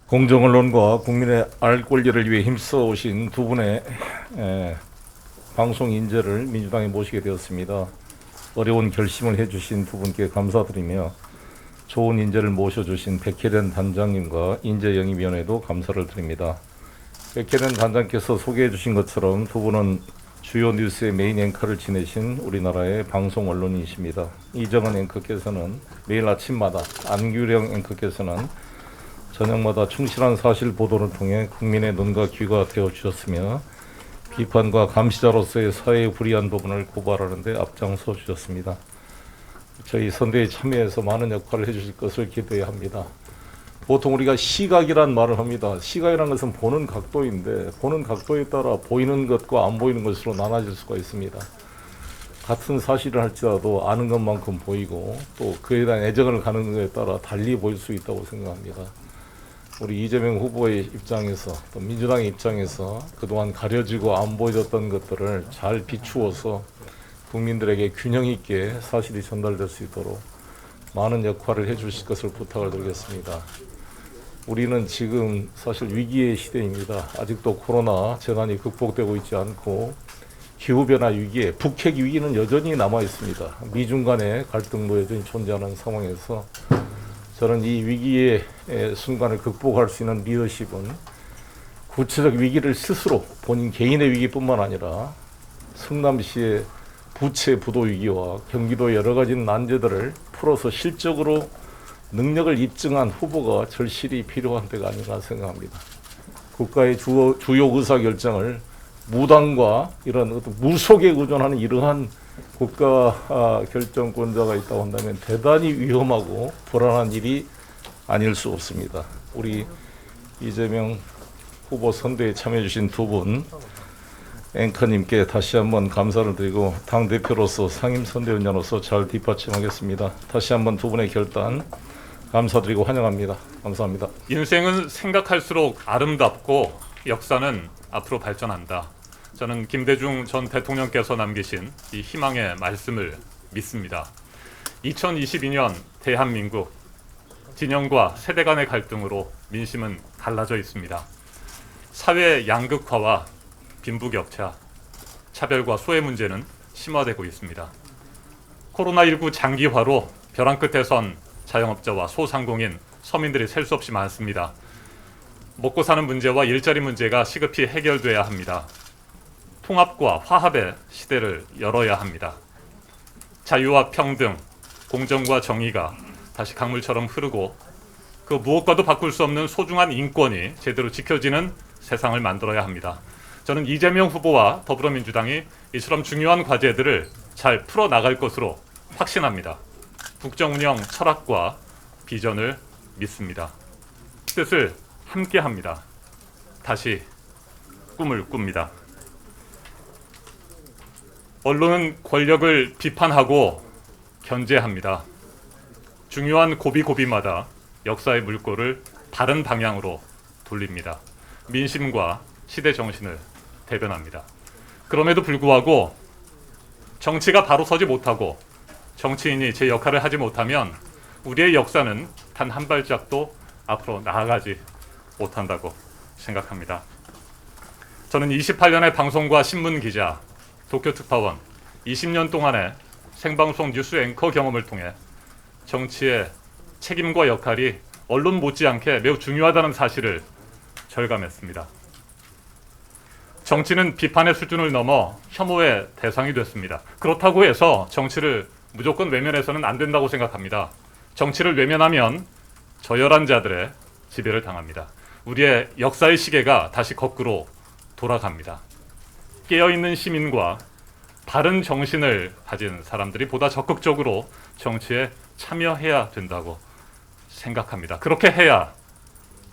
공정 언론과 국민의 알 권리를 위해 힘써 오신 두 분의 방송 인재를 민주당에 모시게 되었습니다. 어려운 결심을 해주신 두 분께 감사드리며 좋은 인재를 모셔주신 백혜련 단장님과 인재영입위원회도 감사를 드립니다. 백혜련 단장께서 소개해 주신 것처럼 두 분은 주요 뉴스의 메인 앵커를 지내신 우리나라의 방송 언론인이십니다. 이정은 앵커께서는 매일 아침마다, 안규령 앵커께서는 저녁마다 충실한 사실 보도를 통해 국민의 눈과 귀가 되어 주셨으며 비판과 감시자로서의 사회의 불이한 부분을 고발하는 데 앞장서 주셨습니다. 저희 선대에 참여해서 많은 역할을 해주실 것을 기대해야 합니다. 보통 우리가 시각이란 말을 합니다. 시각이라는 것은 보는 각도인데 보는 각도에 따라 보이는 것과 안 보이는 것으로 나눠질 수가 있습니다. 같은 사실을 할지라도 아는 것만큼 보이고 또 그에 대한 애정을 가는 것에 따라 달리 보일 수 있다고 생각합니다. 우리 이재명 후보의 입장에서 또 민주당의 입장에서 그동안 가려지고 안 보여졌던 것들을 잘 비추어서 국민들에게 균형 있게 사실이 전달될 수 있도록 많은 역할을 해주실 것을 부탁을 드리겠습니다. 우리는 지금 사실 위기의 시대입니다. 아직도 코로나 재난이 극복되고 있지 않고 기후변화 위기에 북핵 위기는 여전히 남아 있습니다. 미중 간의 갈등도 여전히 존재하는 상황에서 저는 이 위기의 순간을 극복할 수 있는 리더십은 구체적 위기를 스스로 본인 개인의 위기뿐만 아니라 성남시의 부채 부도 위기와 경기도 여러 가지 난제들을 풀어서 실적으로 능력을 입증한 후보가 절실히 필요한 때가 아닌가 생각합니다. 국가의 주요 의사결정을 무당과 이런 어떤 무속에 의존하는 이러한 국가 결정권자가 있다고 한다면 대단히 위험하고 불안한 일이 아닐 수 없습니다. 우리 이재명 후보 선대에 참여해 주신 두 분 앵커님께 다시 한번 감사를 드리고 당대표로서 상임선대위원장으로서 잘 뒷받침하겠습니다. 다시 한번 두 분의 결단 감사드리고 환영합니다. 감사합니다. 인생은 생각할수록 아름답고 역사는 앞으로 발전한다. 저는 김대중 전 대통령께서 남기신 이 희망의 말씀을 믿습니다. 2022년 대한민국 진영과 세대 간의 갈등으로 민심은 갈라져 있습니다. 사회 양극화와 빈부격차, 차별과 소외 문제는 심화되고 있습니다. 코로나19 장기화로 벼랑 끝에 선 자영업자와 소상공인, 서민들이 셀 수 없이 많습니다. 먹고 사는 문제와 일자리 문제가 시급히 해결돼야 합니다. 통합과 화합의 시대를 열어야 합니다. 자유와 평등, 공정과 정의가 다시 강물처럼 흐르고 그 무엇과도 바꿀 수 없는 소중한 인권이 제대로 지켜지는 세상을 만들어야 합니다. 저는 이재명 후보와 더불어민주당이 이처럼 중요한 과제들을 잘 풀어나갈 것으로 확신합니다. 국정운영 철학과 비전을 믿습니다. 뜻을 함께합니다. 다시 꿈을 꿉니다. 언론은 권력을 비판하고 견제합니다. 중요한 고비고비마다 역사의 물꼬를 바른 방향으로 돌립니다. 민심과 시대 정신을 대변합니다. 그럼에도 불구하고 정치가 바로 서지 못하고 정치인이 제 역할을 하지 못하면 우리의 역사는 단 한 발짝도 앞으로 나아가지 못한다고 생각합니다. 저는 28년의 방송과 신문 기자, 도쿄 특파원, 20년 동안의 생방송 뉴스 앵커 경험을 통해 정치의 책임과 역할이 언론 못지않게 매우 중요하다는 사실을 절감했습니다. 정치는 비판의 수준을 넘어 혐오의 대상이 됐습니다. 그렇다고 해서 정치를 무조건 외면해서는 안 된다고 생각합니다. 정치를 외면하면 저열한 자들의 지배를 당합니다. 우리의 역사의 시계가 다시 거꾸로 돌아갑니다. 깨어있는 시민과 바른 정신을 가진 사람들이 보다 적극적으로 정치에 참여해야 된다고 생각합니다. 그렇게 해야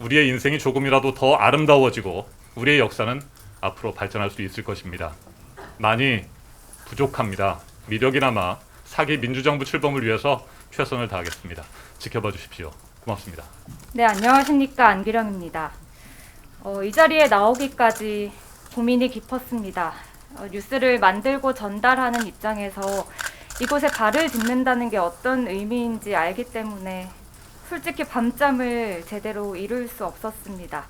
우리의 인생이 조금이라도 더 아름다워지고 우리의 역사는 앞으로 발전할 수 있을 것입니다. 많이 부족합니다. 미력이나마 사기 민주정부 출범을 위해서 최선을 다하겠습니다. 지켜봐 주십시오. 고맙습니다. 네, 안녕하십니까. 안기령입니다. 이 자리에 나오기까지 고민이 깊었습니다. 뉴스를 만들고 전달하는 입장에서 이곳에 발을 딛는다는 게 어떤 의미인지 알기 때문에 솔직히 밤잠을 제대로 이룰 수 없었습니다.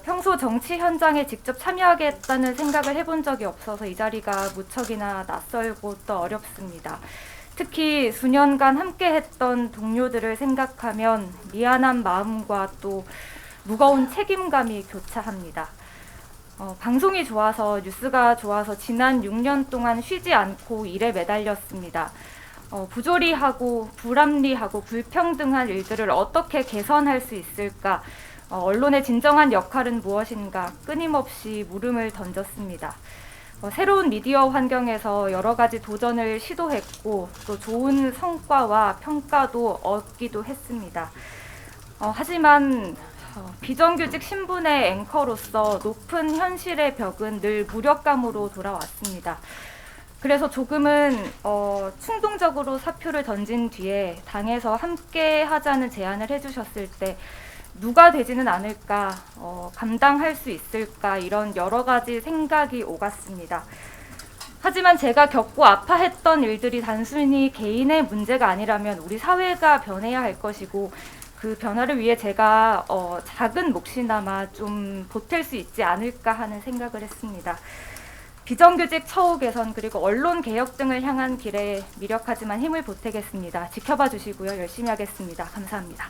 평소 정치 현장에 직접 참여하겠다는 생각을 해본 적이 없어서 이 자리가 무척이나 낯설고 또 어렵습니다. 특히 수년간 함께했던 동료들을 생각하면 미안한 마음과 또 무거운 책임감이 교차합니다. 방송이 좋아서 뉴스가 좋아서 지난 6년 동안 쉬지 않고 일에 매달렸습니다. 부조리하고 불합리하고 불평등한 일들을 어떻게 개선할 수 있을까? 언론의 진정한 역할은 무엇인가? 끊임없이 물음을 던졌습니다. 새로운 미디어 환경에서 여러 가지 도전을 시도했고 또 좋은 성과와 평가도 얻기도 했습니다. 하지만 비정규직 신분의 앵커로서 높은 현실의 벽은 늘 무력감으로 돌아왔습니다. 그래서 조금은 충동적으로 사표를 던진 뒤에 당에서 함께 하자는 제안을 해주셨을 때 누가 되지는 않을까, 감당할 수 있을까 이런 여러 가지 생각이 오갔습니다. 하지만 제가 겪고 아파했던 일들이 단순히 개인의 문제가 아니라면 우리 사회가 변해야 할 것이고 그 변화를 위해 제가 작은 몫이나마 좀 보탤 수 있지 않을까 하는 생각을 했습니다. 비정규직 처우 개선 그리고 언론 개혁 등을 향한 길에 미력하지만 힘을 보태겠습니다. 지켜봐 주시고요. 열심히 하겠습니다. 감사합니다.